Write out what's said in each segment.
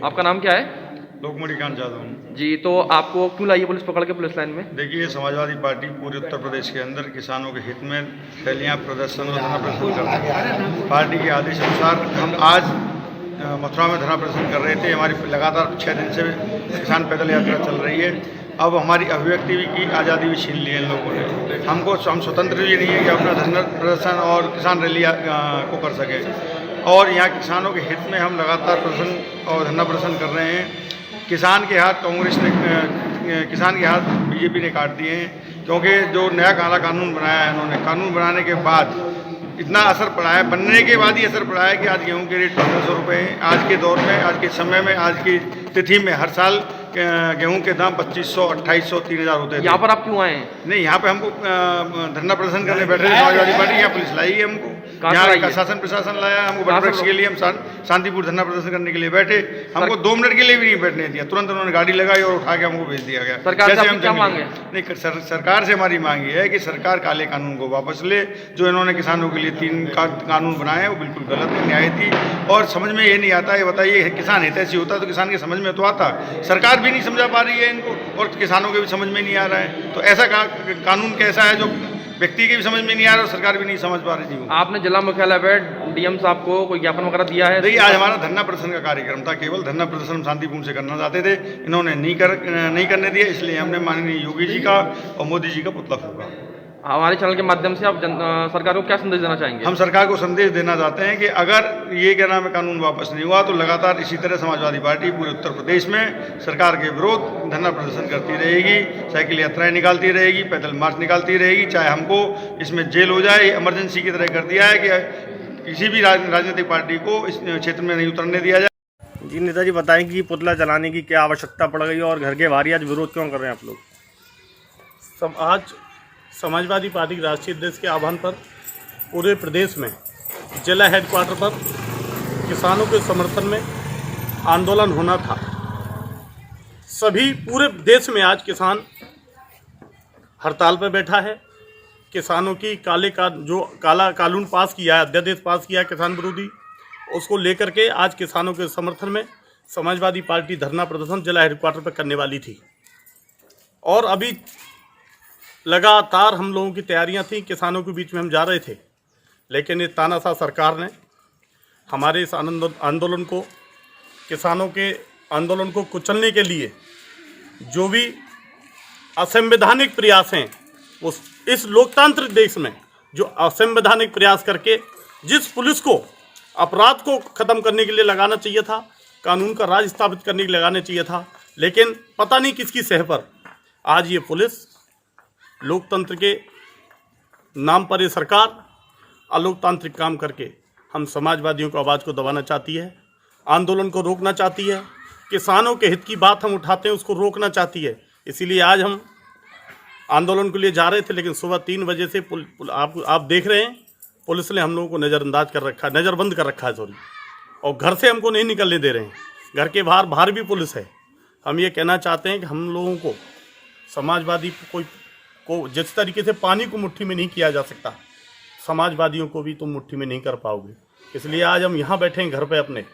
आपका नाम क्या है? लोकमणि कांत जादव। जी, तो आपको क्यों लाइए पुलिस पकड़ के पुलिस लाइन में? देखिए, समाजवादी पार्टी पूरे उत्तर प्रदेश के अंदर किसानों के हित में रैलियां, प्रदर्शन और धरना प्रदर्शन करती है। पार्टी के आदेश अनुसार हम आज मथुरा में धरना प्रदर्शन कर रहे थे। हमारी लगातार 6 दिन से किसान पैदल यात्रा चल रही है। अब हमारी अभिव्यक्ति भी की आज़ादी भी छीन ली है इन लोगों ने। हम स्वतंत्र भी नहीं है कि अपना धरना प्रदर्शन और किसान रैली को कर सकें। और यहाँ किसानों के हित में हम लगातार प्रदर्शन और धरना प्रदर्शन कर रहे हैं। किसान के हाथ कांग्रेस ने, किसान के हाथ बीजेपी ने काट दिए हैं, क्योंकि जो नया काला कानून बनाया है उन्होंने, कानून बनाने के बाद इतना असर पड़ा है, बनने के बाद ही असर पड़ा है कि आज गेहूं के रेट 1500 रुपये हैं। आज के दौर में, आज के समय में, आज की तिथि में हर साल गेहूं के दाम 2500, 2800, 3000 होते हैं। यहाँ पर आप क्यों आए हैं? नहीं, यहाँ पे हमको धरना प्रदर्शन करने बैठे थे समाजवादी पार्टी। यहाँ पुलिस लाई है हमको, यहाँ शासन प्रशासन लाया हमको बटरक्स के लिए। हम शांतिपूर्ण धरना प्रदर्शन करने के लिए बैठे। हमको 2 मिनट के लिए भी नहीं बैठने दिया, तुरंत उन्होंने गाड़ी लगाई और उठा के हमको भेज दिया गया। सरकार से क्या मांग है? नहीं, सरकार से हमारी मांग ये है कि सरकार काले कानून को वापस ले। जो इन्होंने किसानों के लिए 3 कानून बनाए वो बिल्कुल गलत है, न्याय थी। और समझ में ये नहीं आता है, बताइए किसान हितैषी होता तो किसान के समझ में तो आता। सरकार भी नहीं समझा पा रही है इनको और किसानों के भी समझ में नहीं आ रहा है। तो ऐसा कानून कैसा है जो व्यक्ति के भी समझ में नहीं आ रहा और सरकार भी नहीं समझ पा रही थी। आपने जिला मुख्यालय पे डीएम साहब को कोई ज्ञापन वगैरह दिया है? देखिए, आज हमारा धरना प्रदर्शन का कार्यक्रम था। केवल धरना प्रदर्शन हम शांतिपूर्ण से करना चाहते थे, इन्होंने नहीं करने दिया। इसलिए हमने माननीय योगी जी का और मोदी जी का पुतला फूंका। हमारे चैनल के माध्यम से आप सरकार को क्या संदेश देना चाहेंगे? हम सरकार को संदेश देना चाहते हैं कि अगर ये क्या नाम है कानून वापस नहीं हुआ तो लगातार इसी तरह समाजवादी पार्टी पूरे उत्तर प्रदेश में सरकार के विरोध धरना प्रदर्शन करती रहेगी, साइकिल यात्राएं निकालती रहेगी, पैदल मार्च निकालती रहेगी। चाहे हमको इसमें जेल हो जाए, इमरजेंसी की तरह कर दिया है कि किसी भी राजनीतिक पार्टी को इस क्षेत्र में नहीं उतरने दिया जाए। जी नेताजी, बताएं कि पुतला जलाने की क्या आवश्यकता पड़ गई और घर के बाहर आज विरोध क्यों कर रहे हैं आप लोग? आज समाजवादी पार्टी के राष्ट्रीय अध्यक्ष के आह्वान पर पूरे प्रदेश में जिला हेडक्वार्टर पर किसानों के समर्थन में आंदोलन होना था। सभी पूरे देश में आज किसान हड़ताल पर बैठा है। किसानों की जो काला कानून पास किया है, अध्यादेश पास किया है किसान विरोधी, उसको लेकर के आज किसानों के समर्थन में समाजवादी पार्टी धरना प्रदर्शन जिला हेडक्वार्टर पर करने वाली थी। और अभी लगातार हम लोगों की तैयारियां थी, किसानों के बीच में हम जा रहे थे, लेकिन ये तानाशाह सरकार ने हमारे इस आंदोलन को, किसानों के आंदोलन को कुचलने के लिए जो भी असंवैधानिक प्रयास हैं, उस इस लोकतांत्रिक देश में जो असंवैधानिक प्रयास करके जिस पुलिस को अपराध को ख़त्म करने के लिए लगाना चाहिए था, कानून का राज स्थापित करने के लिए लगाना चाहिए था, लेकिन पता नहीं किसकी सह पर आज ये पुलिस, लोकतंत्र के नाम पर ये सरकार अलोकतांत्रिक काम करके हम समाजवादियों को आवाज़ को दबाना चाहती है, आंदोलन को रोकना चाहती है, किसानों के हित की बात हम उठाते हैं उसको रोकना चाहती है। इसीलिए आज हम आंदोलन के लिए जा रहे थे, लेकिन सुबह 3 बजे से आप देख रहे हैं पुलिस ने हम लोगों को नज़रअंदाज कर रखा है, नज़रबंद कर रखा है सॉरी, और घर से हमको नहीं निकलने दे रहे हैं। घर के बाहर भी पुलिस है। हम ये कहना चाहते हैं कि हम लोगों को समाजवादी को जिस तरीके से पानी को मुट्ठी में नहीं किया जा सकता, समाजवादियों को भी तुम मुट्ठी में नहीं कर पाओगे। इसलिए आज हम यहाँ बैठे हैं घर पे अपने,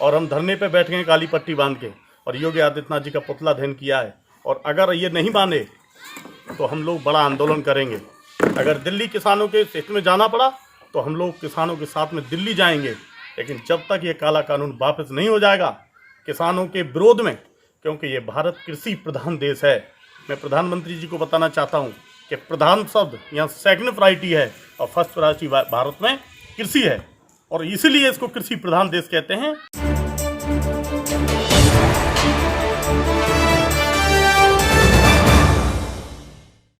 और हम धरने पे बैठ गए काली पट्टी बांध के, और योगी आदित्यनाथ जी का पुतला दहन किया है। और अगर ये नहीं बांधे तो हम लोग बड़ा आंदोलन करेंगे। अगर दिल्ली किसानों के हित में जाना पड़ा तो हम लोग किसानों के साथ में दिल्ली जाएंगे, लेकिन जब तक ये काला कानून वापस नहीं हो जाएगा किसानों के विरोध में, क्योंकि ये भारत कृषि प्रधान देश है। मैं प्रधानमंत्री जी को बताना चाहता हूँ कि प्रधान शब्द यहाँ सेकंड प्रायोरिटी है और फर्स्ट प्रायोरिटी भारत में कृषि है, और इसीलिए इसको कृषि प्रधान देश कहते हैं।